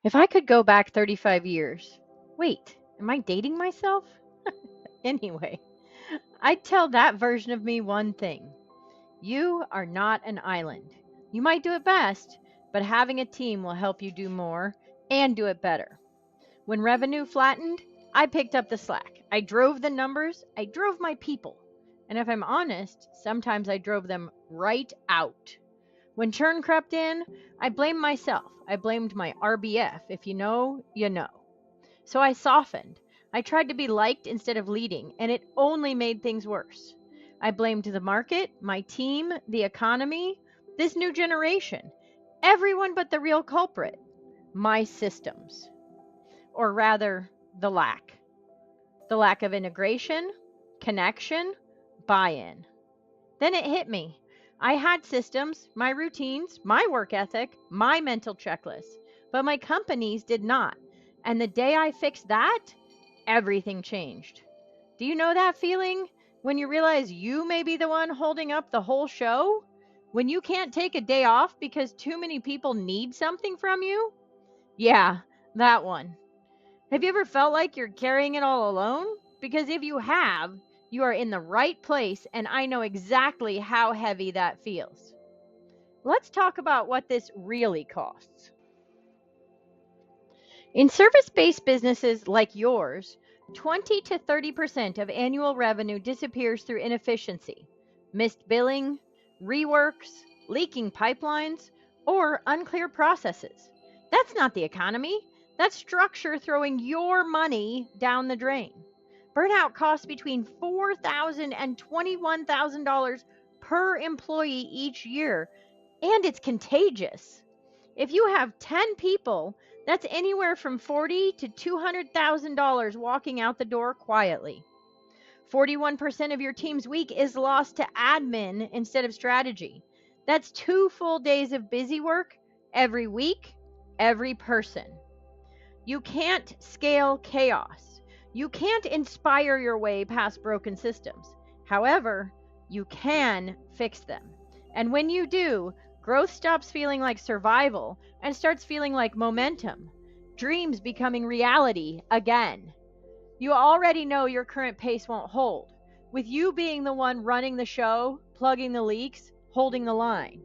If I could go back 35 years, wait, am I dating myself? Anyway, I'd tell that version of me one thing. You are not an island. You might do it best, but having a team will help you do more and do it better. When revenue flattened, I picked up the slack. I drove the numbers, I drove my people. And if I'm honest, sometimes I drove them right out. When churn crept in, I blamed myself. I blamed my RBF. If you know, you know. So I softened. I tried to be liked instead of leading, and it only made things worse. I blamed the market, my team, the economy, this new generation, everyone but the real culprit, my systems. Or rather, the lack. The lack of integration, connection, buy in. Then it hit me. I had systems, my routines, my work ethic, my mental checklist, but my companies did not. And the day I fixed that, everything changed. Do you know that feeling when you realize you may be the one holding up the whole show? When you can't take a day off because too many people need something from you? Yeah, that one. Have you ever felt like you're carrying it all alone? Because if you have, you are in the right place, and I know exactly how heavy that feels. Let's talk about what this really costs. In service based businesses like yours, 20 to 30% of annual revenue disappears through inefficiency, missed billing, reworks, leaking pipelines, or unclear processes. That's not the economy. That's structure throwing your money down the drain. Burnout costs between $4,000 and $21,000 per employee each year, and it's contagious. If you have 10 people, that's anywhere from $40,000 to $200,000 walking out the door quietly. 41% of your team's week is lost to admin instead of strategy. That's 2 full days of busy work every week, every person. You can't scale chaos. You can't inspire your way past broken systems. However, you can fix them. And when you do, growth stops feeling like survival and starts feeling like momentum. Dreams becoming reality again. You already know your current pace won't hold, with you being the one running the show, plugging the leaks, holding the line.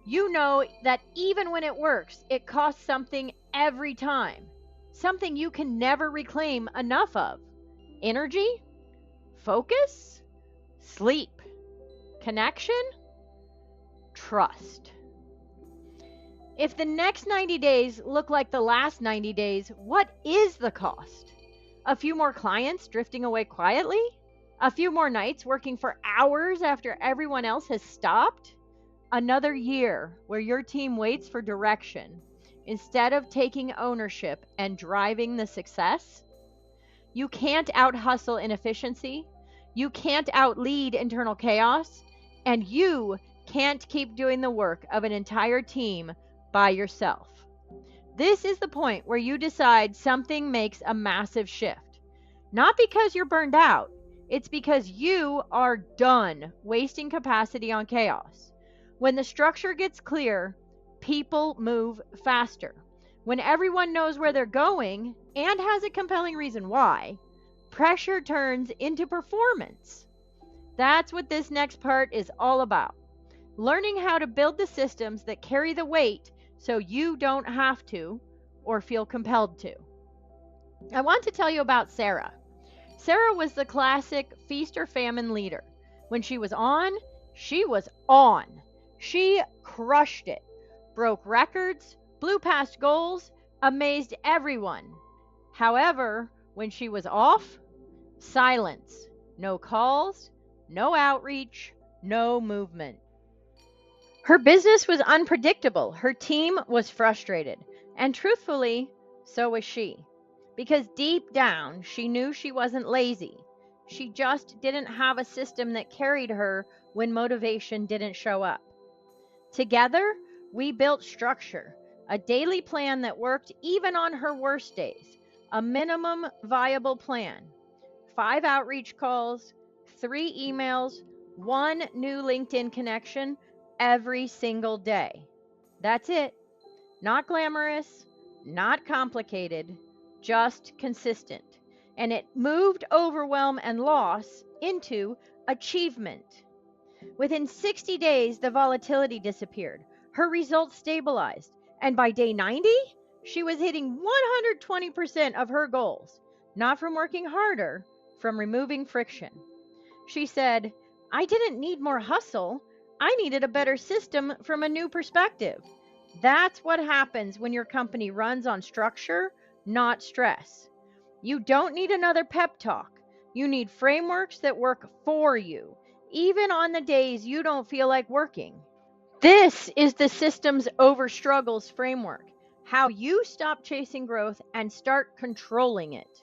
You know that even when it works, it costs something every time. Something you can never reclaim enough of. Energy, focus, sleep, connection, trust. If the next 90 days look like the last 90 days, what is the cost? A few more clients drifting away quietly? A few more nights working for hours after everyone else has stopped? Another year where your team waits for direction instead of taking ownership and driving the success? You can't out hustle inefficiency. You can't out lead internal chaos. And you can't keep doing the work of an entire team by yourself. This is the point where you decide something makes a massive shift. Not because you're burned out, it's because you are done wasting capacity on chaos. When the structure gets clear, people move faster. When everyone knows where they're going and has a compelling reason why, pressure turns into performance. That's what this next part is all about. Learning how to build the systems that carry the weight so you don't have to or feel compelled to. I want to tell you about Sarah. Sarah was the classic feast or famine leader. When she was on, she was on. She crushed it, broke records, blew past goals, amazed everyone. However, when she was off, silence. No calls, no outreach, no movement. Her business was unpredictable. Her team was frustrated. And truthfully, so was she. Because deep down, she knew she wasn't lazy. She just didn't have a system that carried her when motivation didn't show up. Together, we built structure, a daily plan that worked even on her worst days, a minimum viable plan, 5 outreach calls, 3 emails, 1 new LinkedIn connection every single day. That's it. Not glamorous, Not complicated, just consistent. And it moved overwhelm and loss into achievement. Within 60 days, the volatility disappeared. Her results stabilized. And by day 90, she was hitting 120% of her goals, not from working harder, from removing friction. She said, I didn't need more hustle. I needed a better system from a new perspective. That's what happens when your company runs on structure, not stress. You don't need another pep talk. You need frameworks that work for you, even on the days you don't feel like working. This is the Systems Over Struggles framework, how you stop chasing growth and start controlling it.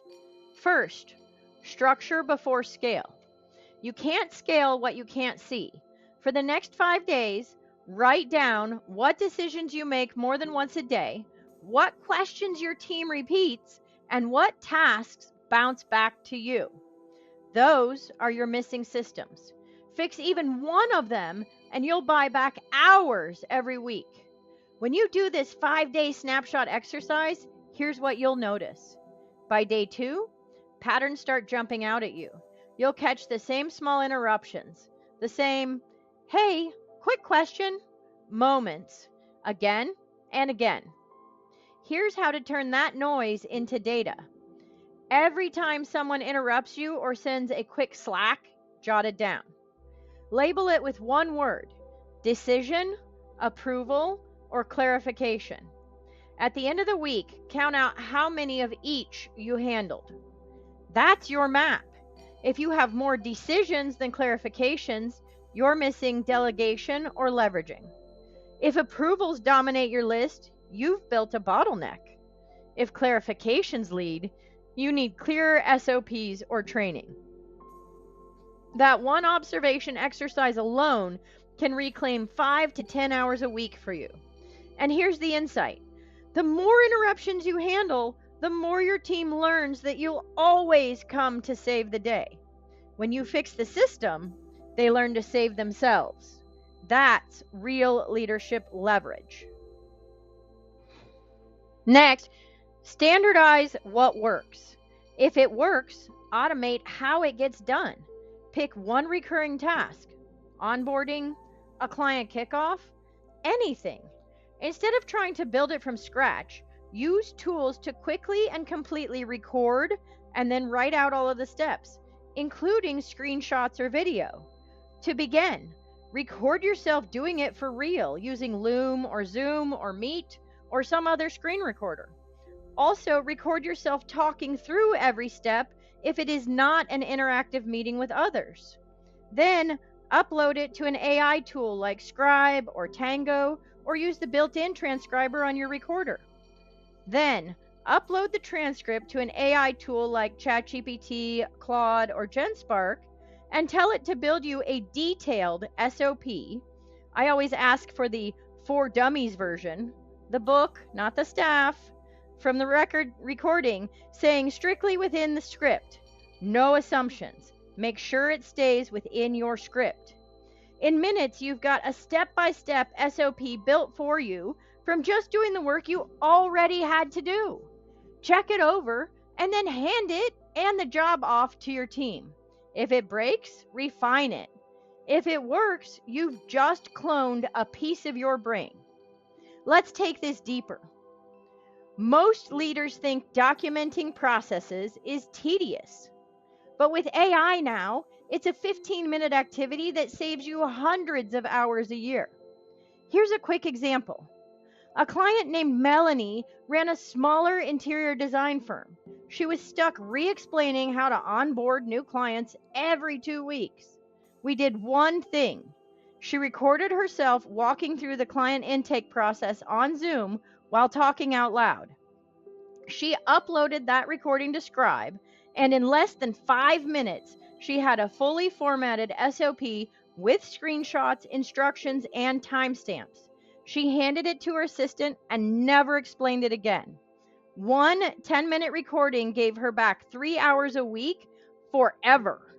First, structure before scale. You can't scale what you can't see. For the next 5 days, write down what decisions you make more than once a day, what questions your team repeats, and what tasks bounce back to you. Those are your missing systems. Fix even one of them, and you'll buy back hours every week. When you do this 5-day snapshot exercise, here's what you'll notice. By day 2, patterns start jumping out at you. You'll catch the same small interruptions, the same, hey, quick question, moments, again and again. Here's how to turn that noise into data. Every time someone interrupts you or sends a quick Slack, jot it down. Label it with one word: decision, approval, or clarification. At the end of the week, count out how many of each you handled. That's your map. If you have more decisions than clarifications, you're missing delegation or leveraging. If approvals dominate your list, you've built a bottleneck. If clarifications lead, you need clearer SOPs or training. That one observation exercise alone can reclaim 5 to 10 hours a week for you. And here's the insight. The more interruptions you handle, the more your team learns that you'll always come to save the day. When you fix the system, they learn to save themselves. That's real leadership leverage. Next, standardize what works. If it works, automate how it gets done. Pick one recurring task, onboarding, a client kickoff, anything. Instead of trying to build it from scratch, use tools to quickly and completely record and then write out all of the steps, including screenshots or video. To begin, record yourself doing it for real using Loom or Zoom or Meet or some other screen recorder. Also, record yourself talking through every step if it is not an interactive meeting with others. Then, upload it to an AI tool like Scribe or Tango, or use the built-in transcriber on your recorder. Then, upload the transcript to an AI tool like ChatGPT, Claude, or GenSpark, and tell it to build you a detailed SOP. I always ask for the For Dummies version, the book, not the staff, from the recording, saying strictly within the script. No assumptions. Make sure it stays within your script. In minutes, you've got a step-by-step SOP built for you from just doing the work you already had to do. Check it over and then hand it and the job off to your team. If it breaks, refine it. If it works, you've just cloned a piece of your brain. Let's take this deeper. Most leaders think documenting processes is tedious. But with AI now, it's a 15-minute activity that saves you hundreds of hours a year. Here's a quick example. A client named Melanie ran a smaller interior design firm. She was stuck re-explaining how to onboard new clients every 2 weeks. We did one thing. She recorded herself walking through the client intake process on Zoom while talking out loud. She uploaded that recording to Scribe, and in less than 5 minutes, she had a fully formatted SOP with screenshots, instructions, and timestamps. She handed it to her assistant and never explained it again. One 10-minute recording gave her back 3 hours a week forever.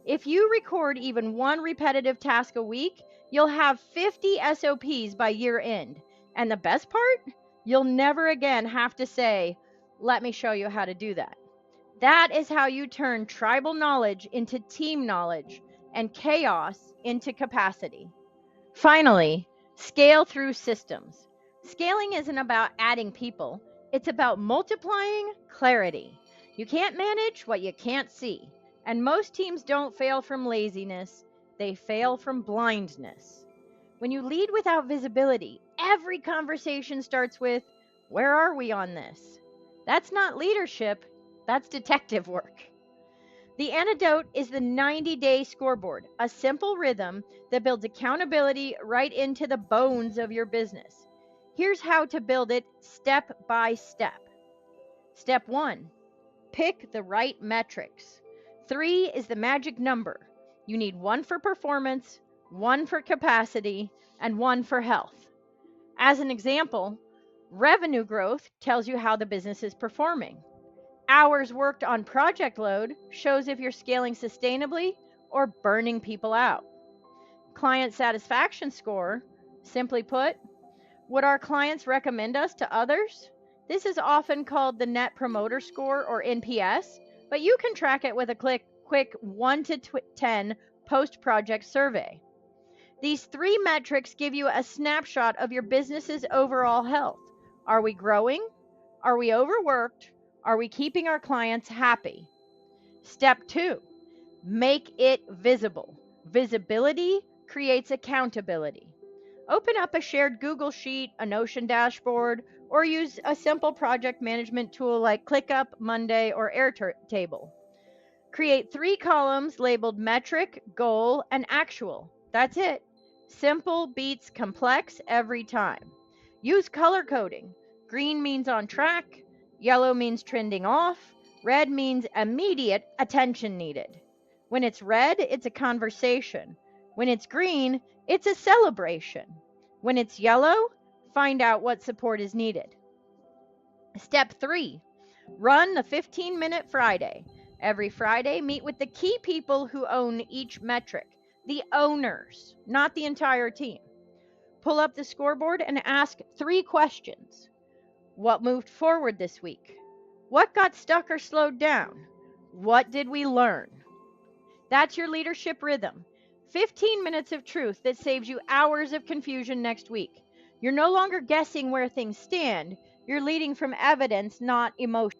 If you record even one repetitive task a week, you'll have 50 SOPs by year end. And the best part? You'll never again have to say, let me show you how to do that. That is how you turn tribal knowledge into team knowledge and chaos into capacity. Finally, scale through systems. Scaling isn't about adding people, it's about multiplying clarity. You can't manage what you can't see. And most teams don't fail from laziness, they fail from blindness. When you lead without visibility, every conversation starts with, where are we on this? That's not leadership, that's detective work. The antidote is the 90-day scoreboard, a simple rhythm that builds accountability right into the bones of your business. Here's how to build it step by step. Step 1, pick the right metrics. 3 is the magic number. You need 1 for performance, 1 for capacity, and 1 for health. As an example, revenue growth tells you how the business is performing. Hours worked on project load shows if you're scaling sustainably or burning people out. Client satisfaction score, simply put, would our clients recommend us to others? This is often called the Net Promoter Score or NPS, but you can track it with a quick 1 to 10 post-project survey. These 3 metrics give you a snapshot of your business's overall health. Are we growing? Are we overworked? Are we keeping our clients happy? Step 2, make it visible. Visibility creates accountability. Open up a shared Google Sheet, a Notion dashboard, or use a simple project management tool like ClickUp, Monday, or Airtable. Create 3 columns labeled metric, goal, and actual. That's it. Simple beats complex every time. Use color coding. Green means on track, yellow means trending off, red means immediate attention needed. When it's red, it's a conversation. When it's green, it's a celebration. When it's yellow, find out what support is needed. Step 3, run the 15-minute Friday. Every Friday, meet with the key people who own each metric, the owners, not the entire team. Pull up the scoreboard and ask 3 questions. What moved forward this week? What got stuck or slowed down? What did we learn? That's your leadership rhythm. 15 minutes of truth that saves you hours of confusion next week. You're no longer guessing where things stand. You're leading from evidence, not emotion.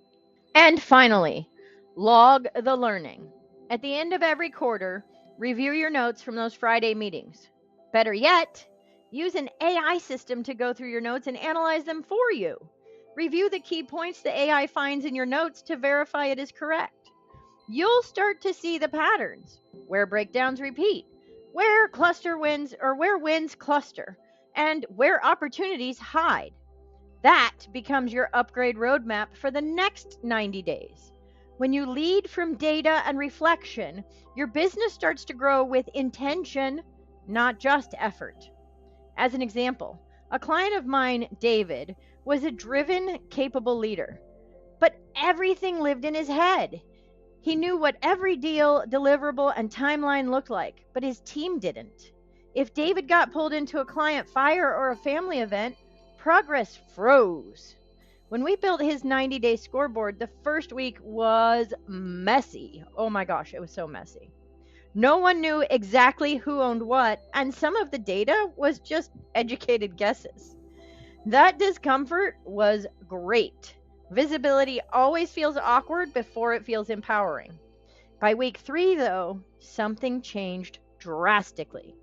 And finally, log the learning. At the end of every quarter, review your notes from those Friday meetings. Better yet, use an AI system to go through your notes and analyze them for you. Review the key points the AI finds in your notes to verify it is correct. You'll start to see the patterns, where breakdowns repeat, where wins cluster, and where opportunities hide. That becomes your upgrade roadmap for the next 90 days. When you lead from data and reflection, your business starts to grow with intention, not just effort. As an example, a client of mine, David, was a driven, capable leader, but everything lived in his head. He knew what every deal, deliverable, and timeline looked like, but his team didn't. If David got pulled into a client fire or a family event, progress froze. When we built his 90-day scoreboard, the first week was messy. Oh my gosh, it was so messy. No one knew exactly who owned what, and some of the data was just educated guesses. That discomfort was great. Visibility always feels awkward before it feels empowering. By week 3, though, something changed drastically.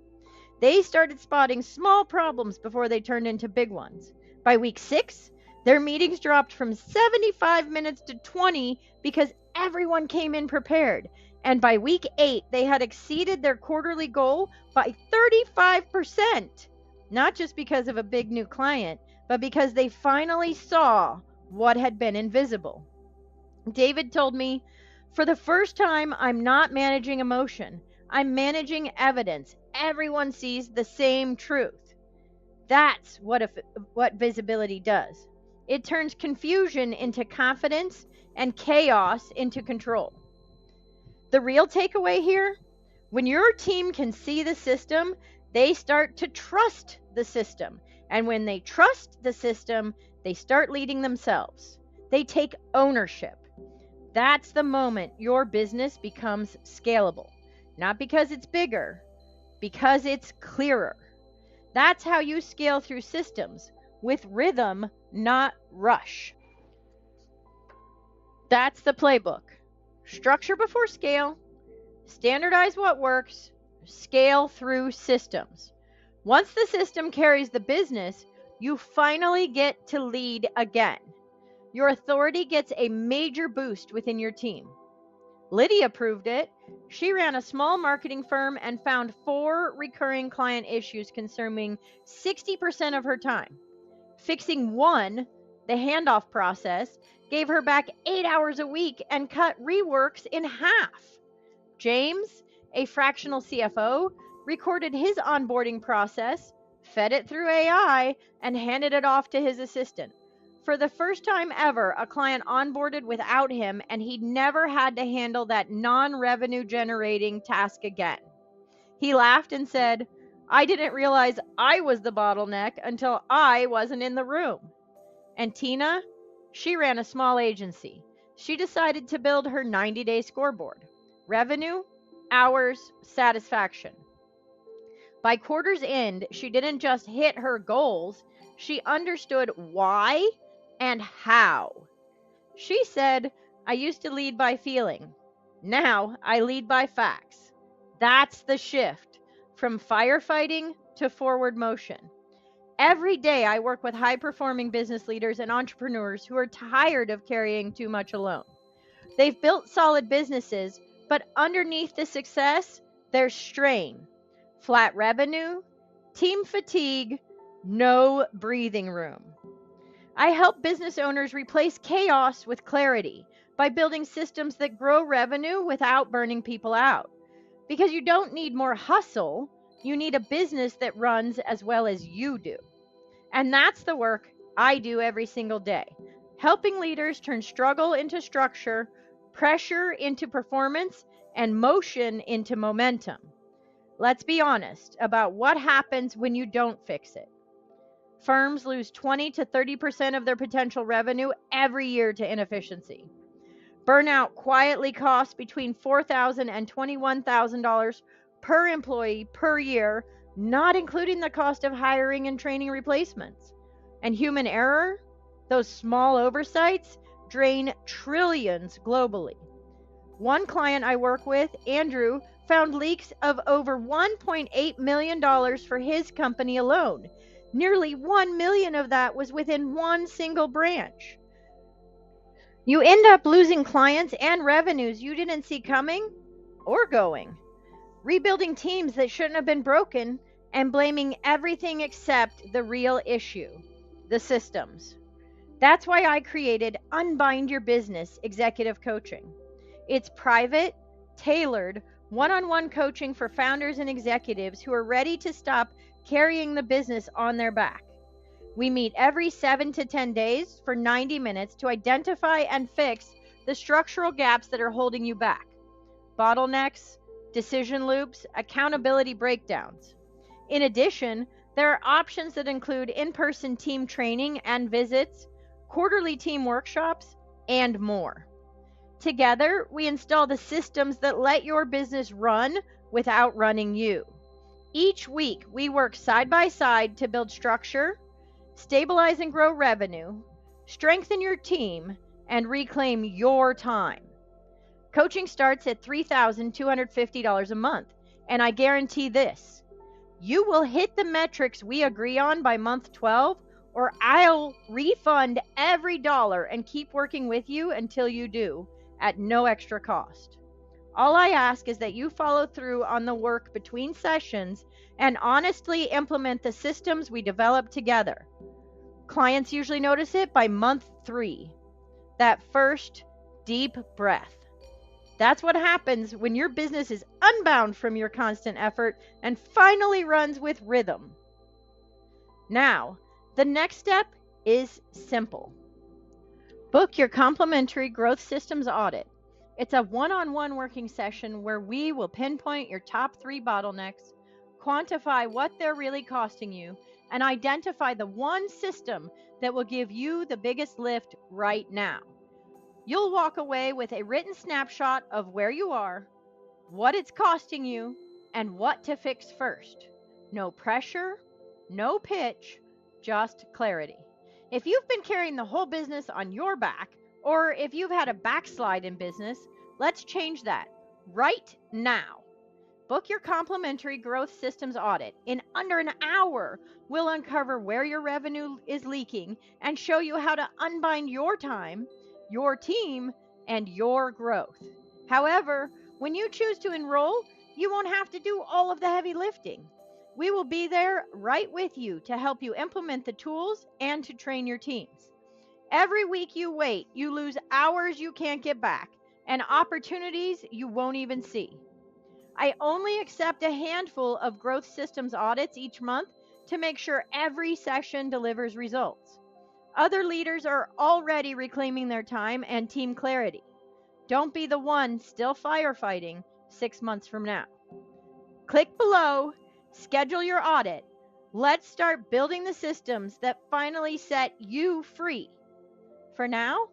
They started spotting small problems before they turned into big ones. By week 6, their meetings dropped from 75 minutes to 20 because everyone came in prepared. And by week 8, they had exceeded their quarterly goal by 35%. Not just because of a big new client, but because they finally saw what had been invisible. David told me, for the first time, I'm not managing emotion. I'm managing evidence. Everyone sees the same truth. That's what visibility does. It turns confusion into confidence and chaos into control. The real takeaway here, when your team can see the system, they start to trust the system. And when they trust the system, they start leading themselves. They take ownership. That's the moment your business becomes scalable. Not because it's bigger, because it's clearer. That's how you scale through systems, with rhythm, not rush. That's the playbook. Structure before scale, standardize what works, scale through systems. Once the system carries the business, you finally get to lead again. Your authority gets a major boost within your team. Lydia proved it. She ran a small marketing firm and found 4 recurring client issues consuming 60% of her time. Fixing one, the handoff process, gave her back 8 hours a week and cut reworks in half. James, a fractional CFO, recorded his onboarding process, fed it through AI, and handed it off to his assistant. For the first time ever, a client onboarded without him, and he never had to handle that non-revenue generating task again. He laughed and said, "I didn't realize I was the bottleneck until I wasn't in the room." And Tina, she ran a small agency. She decided to build her 90-day scoreboard. Revenue, hours, satisfaction. By quarter's end, she didn't just hit her goals, she understood why and how. She said, "I used to lead by feeling. Now I lead by facts." That's the shift from firefighting to forward motion. Every day I work with high-performing business leaders and entrepreneurs who are tired of carrying too much alone. They've built solid businesses, but underneath the success, there's strain, flat revenue, team fatigue, no breathing room. I help business owners replace chaos with clarity by building systems that grow revenue without burning people out. Because you don't need more hustle, you need a business that runs as well as you do. And that's the work I do every single day, helping leaders turn struggle into structure, pressure into performance, and motion into momentum. Let's be honest about what happens when you don't fix it. Firms lose 20 to 30% of their potential revenue every year to inefficiency. Burnout quietly costs between $4,000 and $21,000 per employee per year, not including the cost of hiring and training replacements. And human error, those small oversights, drain trillions globally. One client I work with, Andrew, found leaks of over $1.8 million for his company alone. Nearly 1 million of that was within one single branch. You end up losing clients and revenues you didn't see coming or going. Rebuilding teams that shouldn't have been broken and blaming everything except the real issue, the systems. That's why I created Unbind Your Business Executive Coaching. It's private, tailored, one-on-one coaching for founders and executives who are ready to stop carrying the business on their back. We meet every 7 to 10 days for 90 minutes to identify and fix the structural gaps that are holding you back. Bottlenecks, decision loops, accountability breakdowns. In addition, there are options that include in-person team training and visits, quarterly team workshops, and more. Together, we install the systems that let your business run without running you. Each week, we work side by side to build structure, stabilize and grow revenue, strengthen your team, and reclaim your time. Coaching starts at $3,250 a month, and I guarantee this: you will hit the metrics we agree on by month 12, or I'll refund every dollar and keep working with you until you do, at no extra cost. All I ask is that you follow through on the work between sessions and honestly implement the systems we develop together. Clients usually notice it by month 3, that first deep breath. That's what happens when your business is unbound from your constant effort and finally runs with rhythm. Now, the next step is simple. Book your complimentary growth systems audit. It's a one-on-one working session where we will pinpoint your top 3 bottlenecks, quantify what they're really costing you, and identify the one system that will give you the biggest lift right now. You'll walk away with a written snapshot of where you are, what it's costing you, and what to fix first. No pressure, no pitch, just clarity. If you've been carrying the whole business on your back, or if you've had a backslide in business, let's change that right now. Book your complimentary growth systems audit. In under an hour, we'll uncover where your revenue is leaking and show you how to unbind your time, your team, and your growth. However, when you choose to enroll, you won't have to do all of the heavy lifting. We will be there right with you to help you implement the tools and to train your teams. Every week you wait, you lose hours you can't get back and opportunities you won't even see. I only accept a handful of growth systems audits each month to make sure every session delivers results. Other leaders are already reclaiming their time and team clarity. Don't be the one still firefighting 6 months from now. Click below, schedule your audit. Let's start building the systems that finally set you free. For now,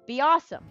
be awesome.